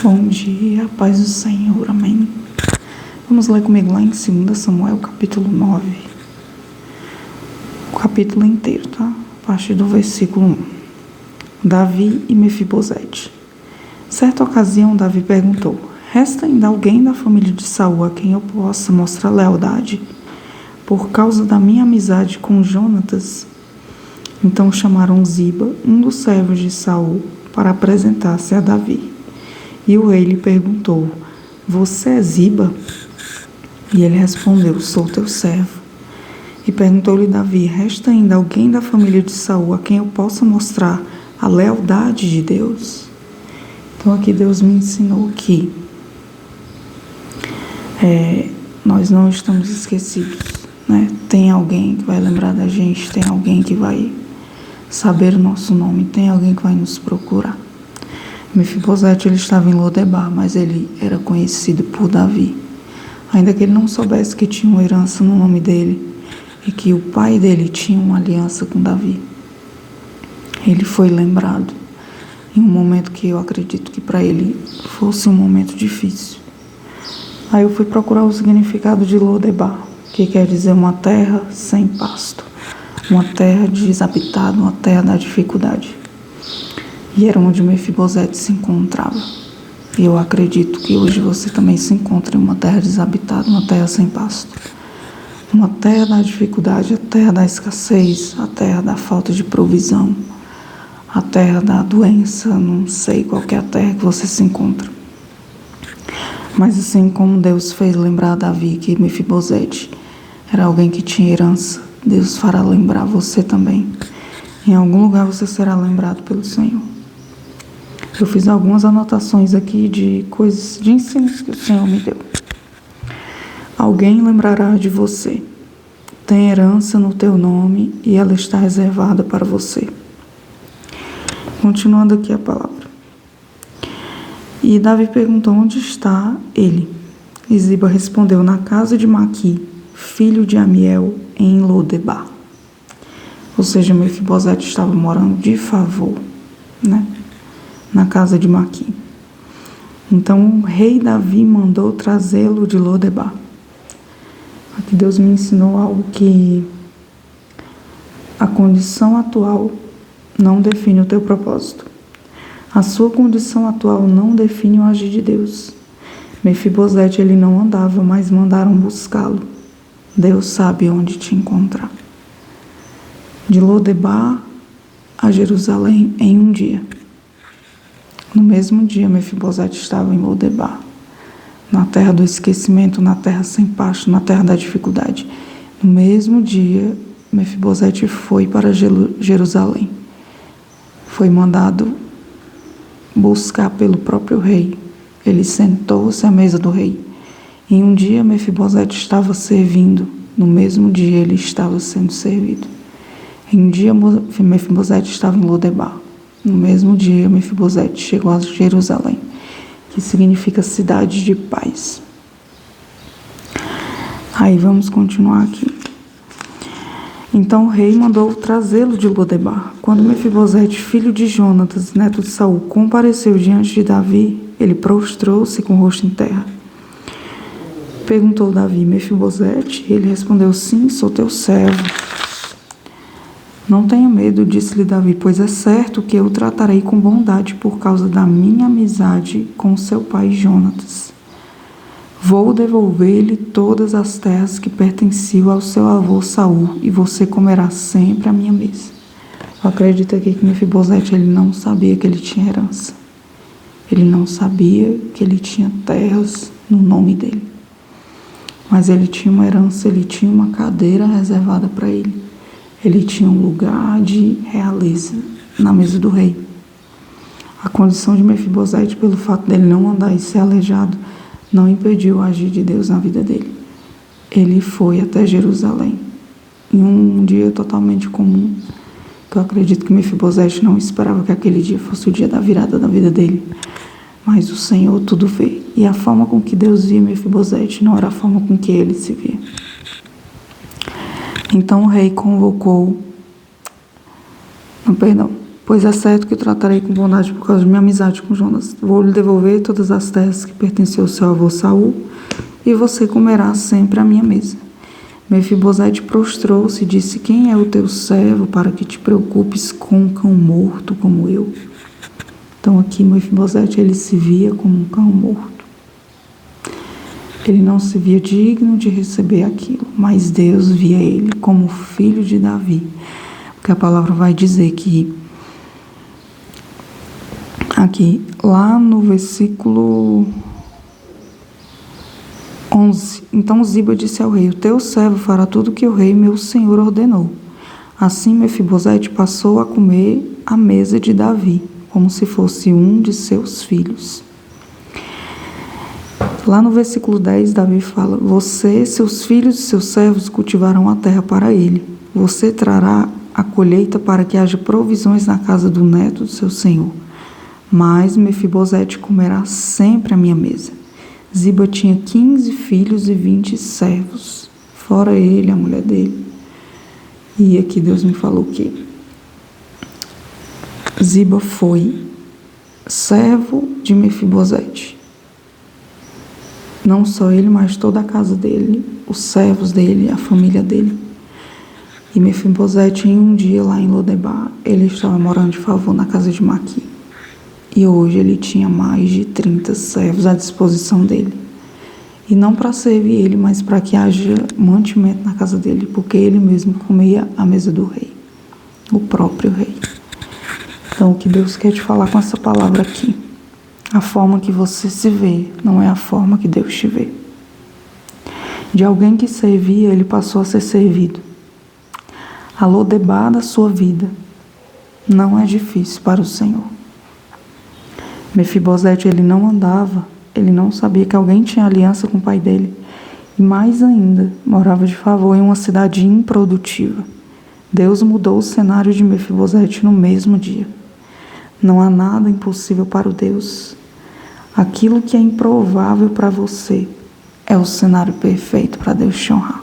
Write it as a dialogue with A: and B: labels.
A: Bom dia, paz do Senhor, amém. Vamos ler comigo lá em 2 Samuel, capítulo 9. O capítulo inteiro, tá? A partir do versículo 1. Davi e Mefibosete. Certa ocasião, Davi perguntou: resta ainda alguém da família de Saul a quem eu possa mostrar lealdade por causa da minha amizade com Jonatas? Então chamaram Ziba, um dos servos de Saul, para apresentar-se a Davi. E o rei lhe perguntou: você é Ziba? E ele respondeu: sou teu servo. E perguntou-lhe Davi: resta ainda alguém da família de Saul a quem eu possa mostrar a lealdade de Deus? Então aqui Deus me ensinou que nós não estamos esquecidos, né? Tem alguém que vai lembrar da gente, tem alguém que vai saber o nosso nome, tem alguém que vai nos procurar. Mefibosete, ele estava em Lodebar, mas ele era conhecido por Davi. Ainda que ele não soubesse que tinha uma herança no nome dele e que o pai dele tinha uma aliança com Davi, ele foi lembrado em um momento que eu acredito que para ele fosse um momento difícil. Aí eu fui procurar o significado de Lodebar, que quer dizer uma terra sem pasto, uma terra desabitada, uma terra da dificuldade. E era onde Mefibosete se encontrava. E eu acredito que hoje você também se encontra em uma terra desabitada, uma terra sem pasto. Uma terra da dificuldade, a terra da escassez, a terra da falta de provisão, a terra da doença, não sei qual que é a terra que você se encontra. Mas assim como Deus fez lembrar Davi que Mefibosete era alguém que tinha herança, Deus fará lembrar você também. Em algum lugar você será lembrado pelo Senhor. Eu fiz algumas anotações aqui de coisas, de ensinos que o Senhor me deu. Alguém lembrará de você. Tem herança no teu nome e ela está reservada para você. Continuando aqui a palavra. E Davi perguntou: onde está ele? E Ziba respondeu: na casa de Maqui, filho de Amiel, em Lodebar. Ou seja, Mefibosete estava morando de favor, né? Na casa de Maqui. Então o rei Davi mandou trazê-lo de Lodebar. Aqui Deus me ensinou algo, que a condição atual não define o teu propósito. A sua condição atual não define o agir de Deus. Mefibosete, ele não andava, mas mandaram buscá-lo. Deus sabe onde te encontrar. De Lodebar a Jerusalém em um dia. No mesmo dia, Mefibosete estava em Lodebar, na terra do esquecimento, na terra sem pasto, na terra da dificuldade. No mesmo dia, Mefibosete foi para Jerusalém. Foi mandado buscar pelo próprio rei. Ele sentou-se à mesa do rei. Em um dia, Mefibosete estava servindo. No mesmo dia, ele estava sendo servido. Em um dia, Mefibosete estava em Lodebar. No mesmo dia, Mefibosete chegou a Jerusalém, que significa cidade de paz. Aí vamos continuar aqui. Então o rei mandou trazê-lo de Lodebar. Quando Mefibosete, filho de Jonatas, neto de Saul, compareceu diante de Davi, ele prostrou-se com o rosto em terra. Perguntou Davi: Mefibosete? Ele respondeu: sim, sou teu servo. Não tenha medo, disse-lhe Davi, pois é certo que eu o tratarei com bondade por causa da minha amizade com seu pai Jonatas. Vou devolver-lhe todas as terras que pertenciam ao seu avô Saul, e você comerá sempre à minha mesa. Eu acredito aqui que Mefibosete, ele não sabia que ele tinha herança. Ele não sabia que ele tinha terras no nome dele. Mas ele tinha uma herança, ele tinha uma cadeira reservada para ele. Ele tinha um lugar de realeza na mesa do rei. A condição de Mefibosete, pelo fato dele não andar e ser aleijado, não impediu o agir de Deus na vida dele. Ele foi até Jerusalém, em um dia totalmente comum, que eu acredito que Mefibosete não esperava que aquele dia fosse o dia da virada da vida dele. Mas o Senhor tudo vê. E a forma com que Deus via Mefibosete não era a forma com que ele se via. Então o rei Pois é certo que o tratarei com bondade por causa de minha amizade com Jonas. Vou lhe devolver todas as terras que pertenciam ao seu avô Saul, e você comerá sempre à minha mesa. Mefibosete prostrou-se e disse: quem é o teu servo para que te preocupes com um cão morto como eu? Então aqui Mefibosete, ele se via como um cão morto. Ele não se via digno de receber aquilo, mas Deus via ele como filho de Davi. Porque a palavra vai dizer que aqui, lá no versículo 11. Então Ziba disse ao rei: o teu servo fará tudo o que o rei meu senhor ordenou. Assim Mefibosete passou a comer à mesa de Davi, como se fosse um de seus filhos. Lá no versículo 10, Davi fala: você, seus filhos e seus servos cultivarão a terra para ele. Você trará a colheita para que haja provisões na casa do neto do seu senhor. Mas Mefibosete comerá sempre à minha mesa. Ziba tinha 15 filhos e 20 servos, fora ele, a mulher dele. E aqui Deus me falou que Ziba foi servo de Mefibosete. Não só ele, mas toda a casa dele, os servos dele, a família dele. E Mefibosete, em um dia lá em Lodebar, ele estava morando de favor na casa de Maqui. E hoje ele tinha mais de 30 servos à disposição dele. E não para servir ele, mas para que haja mantimento na casa dele, porque ele mesmo comia à mesa do rei, o próprio rei. Então, o que Deus quer te falar com essa palavra aqui? A forma que você se vê não é a forma que Deus te vê. De alguém que servia, ele passou a ser servido. A Lodebar da sua vida não é difícil para o Senhor. Mefibosete, ele não andava, ele não sabia que alguém tinha aliança com o pai dele. E mais ainda, morava de favor em uma cidade improdutiva. Deus mudou o cenário de Mefibosete no mesmo dia. Não há nada impossível para o Deus. Aquilo que é improvável para você é o cenário perfeito para Deus te honrar.